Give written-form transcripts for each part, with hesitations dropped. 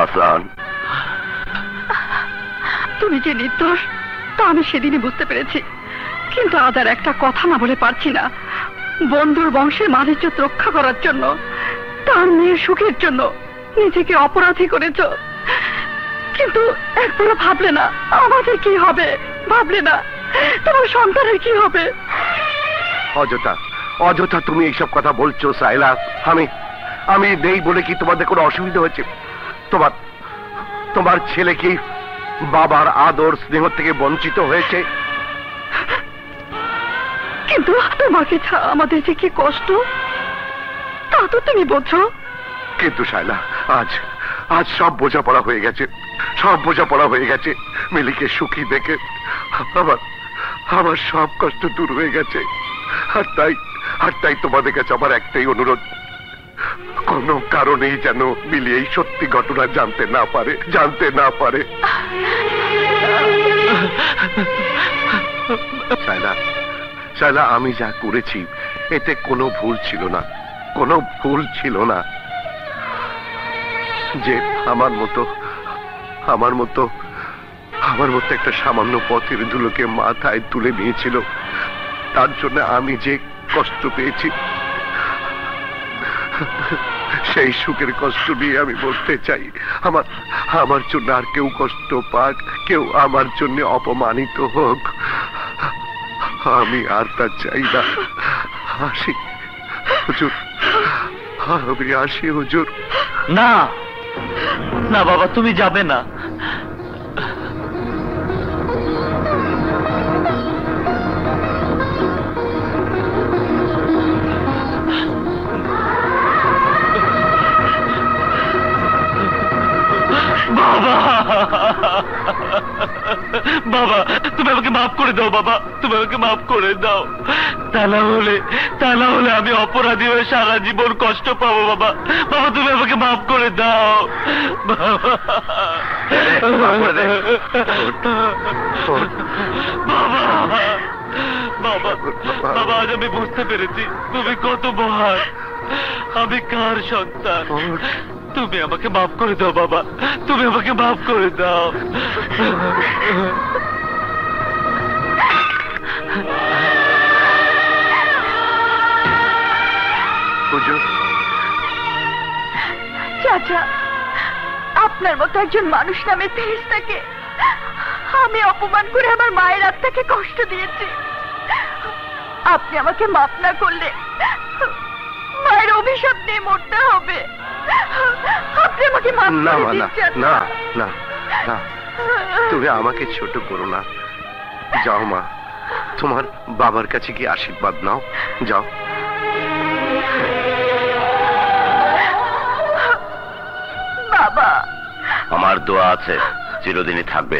হাসান, তুমি যে নির্দোষ তা আমি সেদিনই বুঝতে পেরেছি, কিন্তু আজ আর একটা কথা না বলে পারছি না। বন্ধুর বংশের মাধুর্যত রক্ষা করার জন্য, তার মেয়ের সুখের জন্য নিজেকে অপরাধী করেছ, কিন্তু একবারও ভাবলে না আমাদের কি হবে, ভাবলে না তোমার সন্তানের কি হবে। অযথা অযথা তুমি এইসব কথা বলছো সাইলা। আমি নেই বলে কি তোমাদের কোনো অসুবিধা হয়েছে? তোমার ছেলে কি বাবার আদর স্নেহ থেকে বঞ্চিত হয়েছে? কিন্তু তোমাকে ছাড়া আমাদের যে কি কষ্ট তা তো তুমি বোঝো। কিন্তু সাইলা, আজ সব বোঝাপড়া হয়ে গেছে, সব বোঝাপড়া হয়ে গেছে। মিলিকে সুখী দেখে আমার সব কষ্ট দূর হয়ে গেছে। আর তাই তোমাদের কাছে আমার একটাই অনুরোধ, কোনো কারণেই যেন মিলি এই সত্যি ঘটনা জানতে না পারে। শায়লা, আমি যা করেছি এতে কোনো ভুল ছিল না, যে আমার মতো একটা সামান্য পথের ধুলোকে মাথায় তুলে নিয়েছিল, তার জন্য আমি যে কষ্ট পেয়েছি সেই সুখের কষ্ট নিয়ে আমি বলতে চাই। আমার জন্য আর কেউ কষ্ট পাক, কেউ আমার জন্য অপমানিত হোক, আমি আর তা চাই না। আসি হুজুর, আমি আসি হুজুর। না না বাবা, তুমি যাবে না। বাবা, বাবা তুমি আমাকে মাফ করে দাও, বাবা তুমি আমাকে মাফ করে দাও। তা না হলে আমি অপরাধী হয়ে সারা জীবন কষ্ট পাবো। বাবা তুমি আমাকে মাফ করে দাও। বাবা আজ আমি বুঝতে পেরেছি তুমি কত মহান, আমি কার সন্তান। তুমি আমাকে মাফ করে দাও বাবা, তুমি আমাকে মাফ করে দাও। চাচা, আপনার মতো একজন মানুষ নামে ফেরেশতাকে আমি অপমান করে আমার মায়ের আত্মাকে কষ্ট দিয়েছি। আপনি আমাকে মাফ না করলে মায়ের অভিশাপ নিয়ে মরতে হবে। আপনি আমাকে মাফ করে দিন চাচা। না, তুমি আমাকে ছোট করো না। যাও মা, তোমার বাবার কাছে গিয়ে আশীর্বাদ নাও, যাও। বাবা, আমার দোয়া আছে, চিরদিনই থাকবে।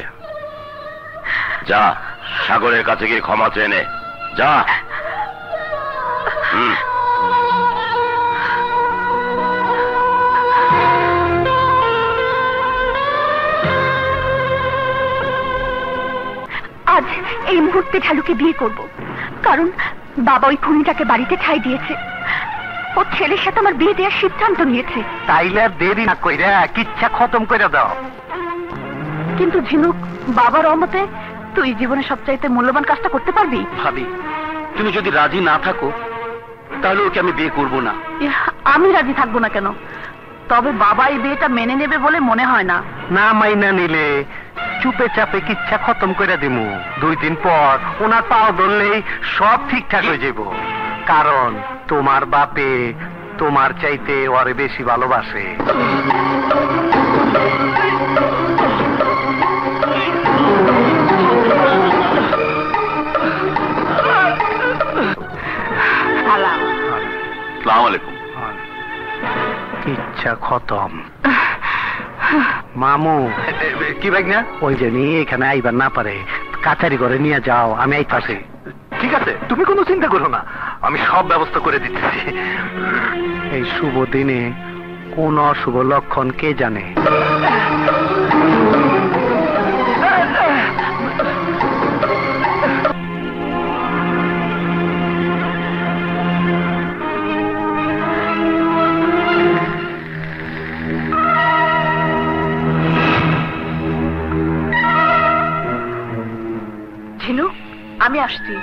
যা সাগরের কাছে গিয়ে ক্ষমা চেয়ে নে, যা। আজ এই মুহূর্তে ঢালুকে বিয়ে করব, কারণ বাবা ওই খুনিটাকে বাড়িতে ঠাঁই দিয়েছে। ও ছেলের সাথে আমার বিয়ে দেওয়ার সিদ্ধান্ত নিয়েছে। তাইলে আর দেরি না কইরা কিচ্ছা খতম করে দাও। কিন্তু ঝিনুক, বাবার অমতে তুই জীবনে সবচাইতে মূল্যবান কাজটা করতে পারবি। ভাবি, তুমি যদি রাজি না থাকো তাহলে ওকে আমি বিয়ে করব না। আমি রাজি থাকবো না কেন? তবে বাবা এই বিয়েটা মেনে নেবে বলে মনে হয় না। না মাইনা নিলে চুপে চাপে কিচ্ছা খতম করে দিমু। 2 দিন পর ওনার পাও ধরলেই সব ঠিকঠাক হয়ে যাব। কারণ তোমার বাপে তোমার চাইতে ওরে বেশি ভালোবাসে। আসসালামু আলাইকুম। ইচ্ছা খতম। মামু কি ভাই না ওই যে নিয়ে এখানে আইবার না পারে, কাছারি করে নিয়ে যাও, আমি আইতাছি। ঠিক আছে, তুমি কোনো চিন্তা করো না, আমি সব ব্যবস্থা করে দিতেছি। এই শুভ দিনে কোন অশুভ লক্ষণ কে জানে। ঝিনু, আমি আসছি।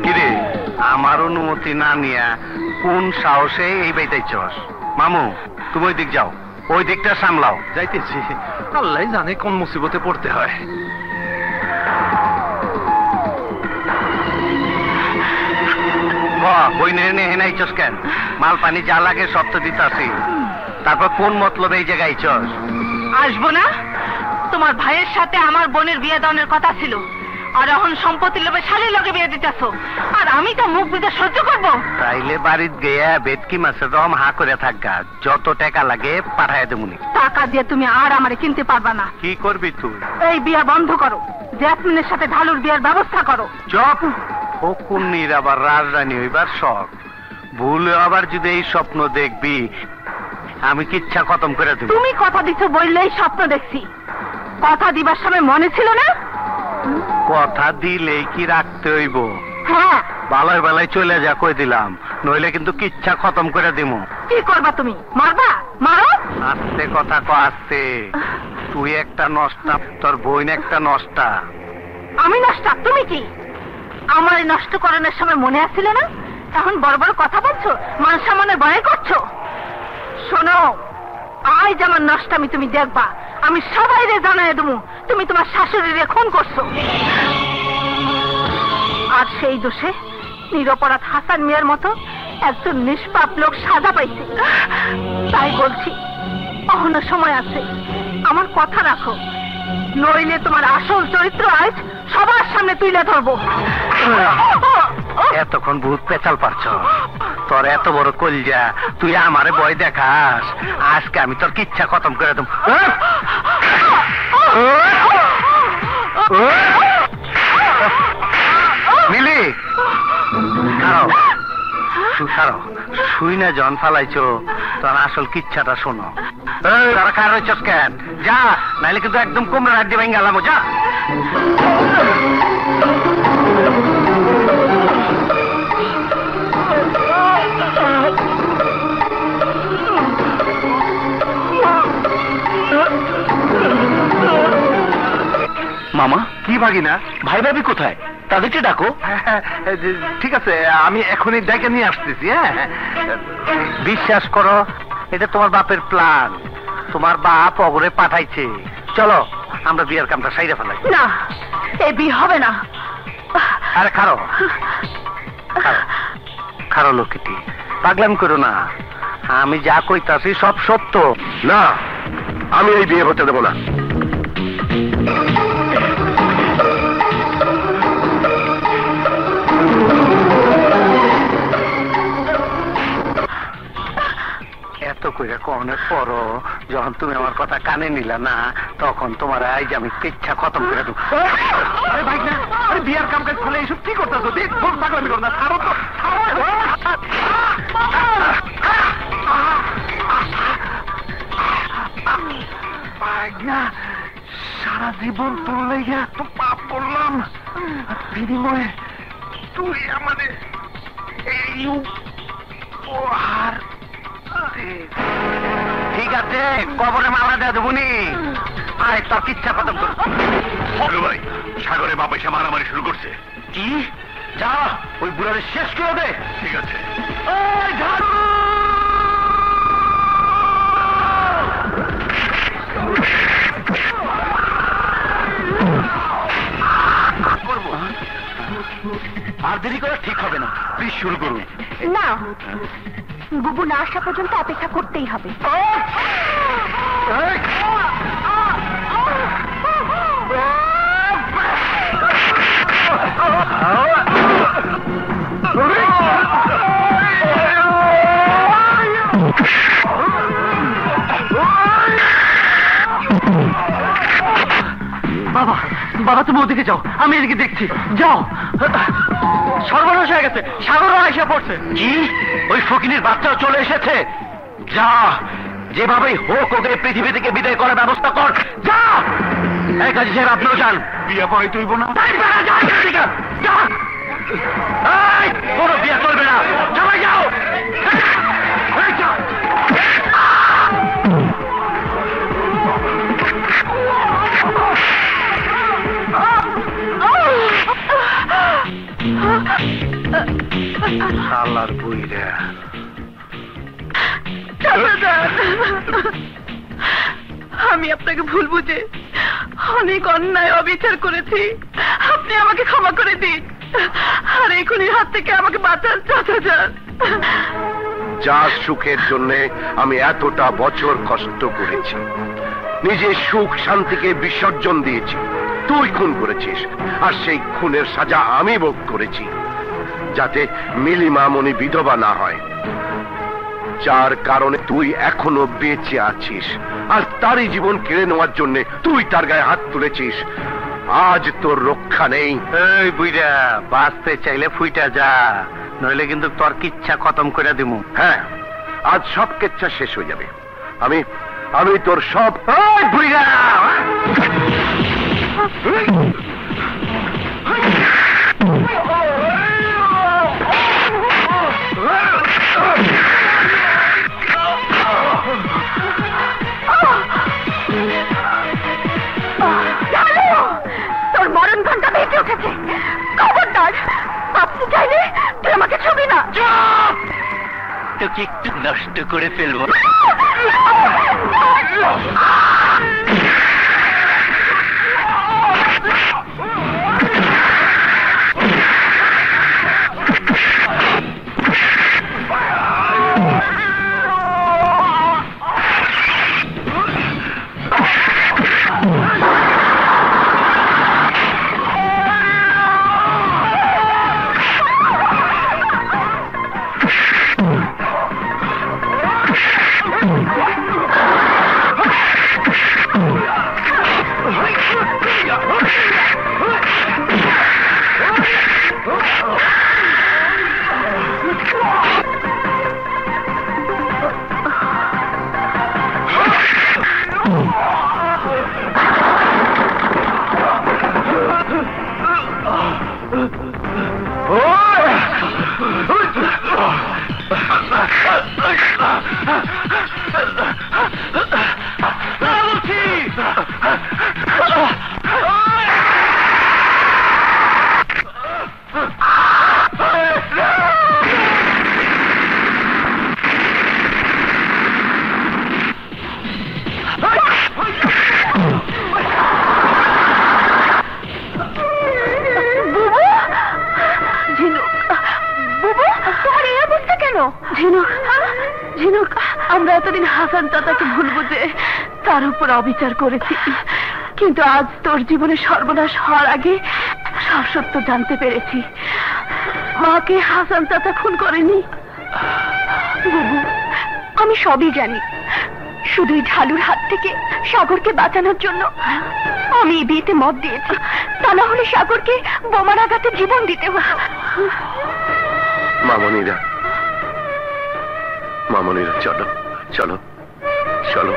কিরে, আমার অনুমতি না নিয়া কোন সাহসে এই বাইতাইছস? মামু, তুমি ওই দিক যাও, ওই দিকটা সামলাও। যাইতেছি, আল্লাহ জানে কোন মুসিবতে পড়তে হয়। বই নিয়ে হেনাইছস কেন? মাল পানি যা লাগে সব তো দিতাছি। তারপর কোন মতলবে এই জায়গায় আইছস? আসবো না? তোমার ভাইয়ের সাথে আমার বোনের বিয়ে দেওয়ার কথা ছিল, আর এখন সম্পত্তির লোভে শালীর লগে বিয়ে দিতেছ, আর আমি তো মুখ বুঝে সহ্য করবো? তাইলে বাড়িত গিয়া বেদকি মাছের রম হা করে থাকা, যত টাকা লাগে পাঠায় দেবুনি। টাকা দিয়ে তুমি আর আমারে কিনতে পারবা না। কি করবি তুই? এই বিয়ে বন্ধ করো, জেসমিনের সাথে ঢালুর বিয়ের ব্যবস্থা করো। চপ। ফকুন্নির আবার রাজরানী হইবার শখ, ভুলে আবার যদি এই স্বপ্ন দেখবি, আমি কিচ্ছা খতম করে দেব। তুমি কথা দিচ্ছ বললেই স্বপ্ন দেখছি, কথা দিবার সময় মনে ছিল না? কথা দিলেই কি রাখতে হইব? হ্যাঁ। বালাই বালাই চলে যা কই দিলাম, নইলে কিন্তু কিচ্ছা খতম করে দিব। কি করবা তুমি? মারবা? মারো। আস্তে কথা ক, আস্তে। তুই একটা নষ্টা, তোর বোন একটা নষ্টা। আমি নষ্ট? তুমি কি আমার নষ্ট করানোর সময় মনে আসছিল না? এখন বড় বড় কথা বলছো, মান সম্মানের ভয় করছো। শোনো, আজ আমার নষ্টামি তুমি দেখবা, আমি সবাইরে জানাই দেবো তুমি তোমার শাশুড়িরে খুন করছো। আর সেই দোষে নিরপরাধ হাসান মিয়ার মতো একজন নিষ্পাপ লোক সাজা পাইছে। তাই বলছি, এখনো সময় আছে, আমার কথা রাখো, নইলে তোমার আসল চরিত্র আজ সবার সামনে তুলে ধরবো। এতক্ষণ ভূত পেঁচাল পারছ, তোর এত বড় কলজা, তুই আমারে ভয় দেখাস? আজকে আমি তোর কিচ্ছা খতম করে দেব। মিলি, শুই না জন ফালাইছো, তোর আসল কিচ্ছাটা শোনো। তোরা কার হইছস কেন? যা, নাইলে কিন্তু একদম কুমড়া রাত দিয়ে ভেঙে গেলাম। যা। মামা, কি ভাগিনা? ভাই ভাবি কোথায়? তাদেরকে ডাকো। ঠিক আছে, আমি এখনই ডেকে নিয়ে আসতেছি। হ্যাঁ, বিশ্বাস করো, এটা তোমার বাপের প্ল্যান। তোমার বাপ অগরে পাঠাইছে। চলো আমরা বিয়ের কামটা সাইরে ফেলাই। না, এই বিয়ে হবে না। আরে খারো খারো লোকটি, পাগলাম করো না। আমি যা কইতাছি সব সত্য। না, আমি এই বিয়ে হতে দেবো না। এত কইরা কনের পরও যখন তুমি আমার কথা কানে নিলা না, তখন তোমার আইজ আমি কিচ্ছা খতম করে দেবো। আরে ভাই না, আরে বিয়ার কাম কাজ ফলে এইসব কি করতেছো? দেখ, বল পাগলামি করো না, ছাড়ো তো। সারা জীবন তোর লেগে এত পাপ করলাম, বিনিময়ে তুই আমাদের এই উপহার। ঠিক আছে, কবরে মালা দেওয়া দেবনি। আয়, তোর কিচ্ছা খতম করো। ভাই, সাগরে বাপ এসে মারামারি শুরু করছে। কি? যা, ওই বুড়ারে শেষ করে দে। ঠিক আছে। আর দেরি করা ঠিক হবে না, প্লিজ শুরু করুন। না, বুবু না আসা পর্যন্ত অপেক্ষা করতেই হবে। বাবা, বাবা তুমি ওদিকে যাও, আমি এদিকে দেখছি। যাও। সর্বনাশ হয়ে গেছে, সাগরও এসে পড়ছে। কি? ওই ফকিনীর বাচ্চাও চলে এসেছে? যা, যেভাবেই হোক ওকে পৃথিবী থেকে বিদায় করার ব্যবস্থা কর। যা। এই কাজী সাহেব, আপনিও যান। বিয়ে পরে তুইব না। কোনো বিয়ে চলবে না, সবাই যাও। শালার বুইরা আমি আপনাকে ভুল বুঝে অনেক অন্যায় অবিচার করেছি, আপনি আমাকে ক্ষমা করে দিন আর এই খুনির হাত থেকে আমাকে বাঁচান চাচাজান। যার সুখের জন্য আমি এতটা বছর কষ্ট করেছি, নিজের সুখ শান্তিকে বিসর্জন দিয়েছি, তুই খুন করেছিস আর সেই খুনের সাজা আমি ভোগ করেছি, যাতে মিলি মামনি বিধবা না হয়, যার কারণে তুই এখনো বেঁচে আছিস আর তারই জীবন কেড়ে নেওয়ার জন্য তুই তার গায়ে হাত তুলেছিস। আজ তোর রক্ষা নেই। এই বুইরা, বাঁচতে চাইলে ফুইটা যা, নইলে কিন্তু তোর কিচ্ছা খতম করে দিমু। হ্যাঁ, আজ সব কেচ্ছা শেষ হয়ে যাবে। আমি আমি তোর সব বুইরা তোর মরণ ঘন্টা বেঁচে উঠেছে। খবরদার, আপনি চাইলে তুই আমাকে ছবি না। তোকে একটু নষ্ট করে ফেলবো। আমরা এতদিন হাসান চাচাকে ভুল বুঝে তার উপর অবিচার করেছি, কিন্তু আজ তোর জীবনে সর্বনাশ হওয়ার আগে সব সত্য জানতে পেরেছি। মাকে হাসান চাচা খুন করেনি। বুবু, আমি সবই জানি। শুধুই ঢালুর হাত থেকে সাগরকে বাঁচানোর জন্য আমি এই বিয়েতে মত দিয়েছি, তা না হলে সাগরকে বোমার আঘাতে জীবন দিতে হতো। মামনিরা, মামনিরা, চলো চলো চলো।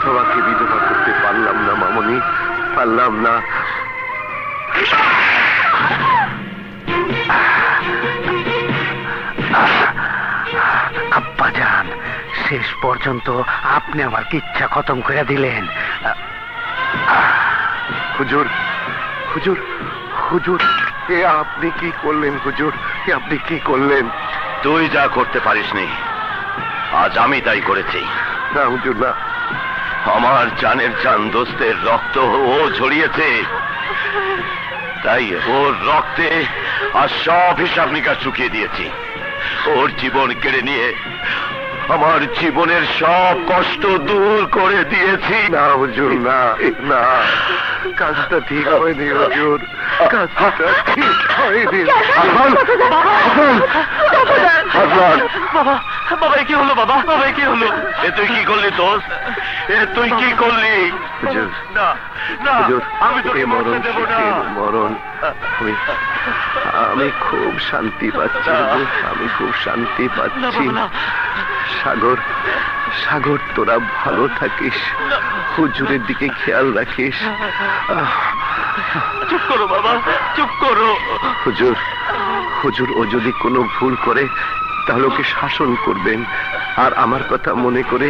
তোমাকে বিধবা করতে পারলাম না মামনি, পারলাম না। আব্বাজান, শেষ পর্যন্ত আপনি আমার কিচ্ছা খতম করে দিলেন। হুজুর, হুজুর, হুজুর, এ আপনি কি করলেন? হুজুর, এ আপনি কি করলেন? তুই যা করতে পারিসনি, আজ আমি তাই করেছি। না হুজুর, না। আমার জানের জান দোস্তের রক্ত ও ঝরিয়েছে, তাই ওর রক্তে আর সব হিসাব নিকাশ চুকিয়ে দিয়েছি। ওর জীবন কেড়ে নিয়ে আমার জীবনের সব কষ্ট দূর করে দিয়েছি। না হুজুর, না, না, কাজটা ঠিক হয়নি হুজুর, কাজটা ঠিক হয়নি। বাবা, বাবা কি হলো? বাবা, বাবা কি হলো? এ তুই কি করলি দোস্ত? এ তুই কি করলি? হুজুর, না না, হুজুর, আমি তো এ মরণ, দেব না। এ মরণ। আমি খুব শান্তি পাচ্ছি হুজুর, আমি খুব শান্তি পাচ্ছি। সাগর, সাগর তোরা ভালো থাকিস, হুজুরের দিকে খেয়াল রাখিস। চুপ করো বাবা, চুপ করো। হুজুর, হুজুর ও যদি কোনো ভুল করে তাহলে ওকে শাসন করবেন, আর আমার কথা মনে করে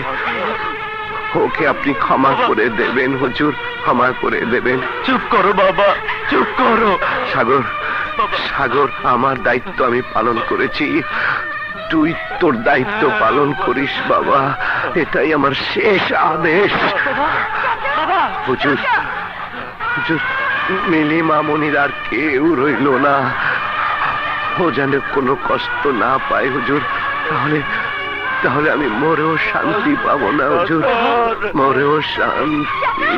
ওকে আপনি ক্ষমা করে দেবেন। হুজুর, ক্ষমা করে দেবেন। চুপ করো বাবা, চুপ করো। সাগর, সাগর আমার দায়িত্ব আমি পালন করেছি, তুই তোর দায়িত্ব পালন করিস বাবা, এটাই আমার শেষ আদেশ। হুজুর, হুজুর মিলি মামনির আর কেউ রইল না, ও যেন কোনো কষ্ট না পায় হুজুর, তাহলে তাহলে আমি মরেও শান্তি পাবো না হুজুর, মরেও শান্তি।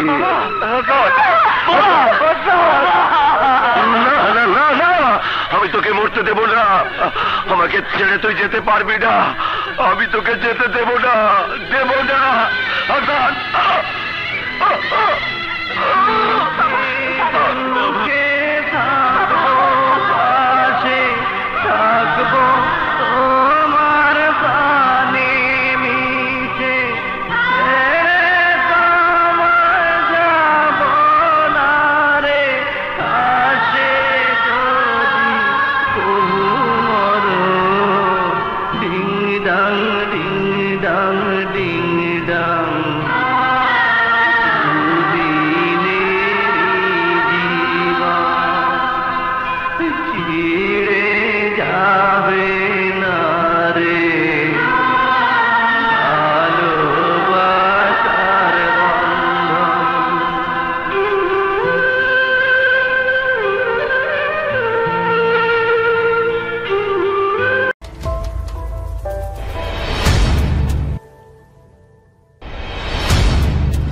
না না না না, আমি তোকে মরতে দেব না, আমাকে ছেড়ে তুই যেতে পারবি না, আমি তোকে যেতে দেব না, দেব না। Hasan, ding dang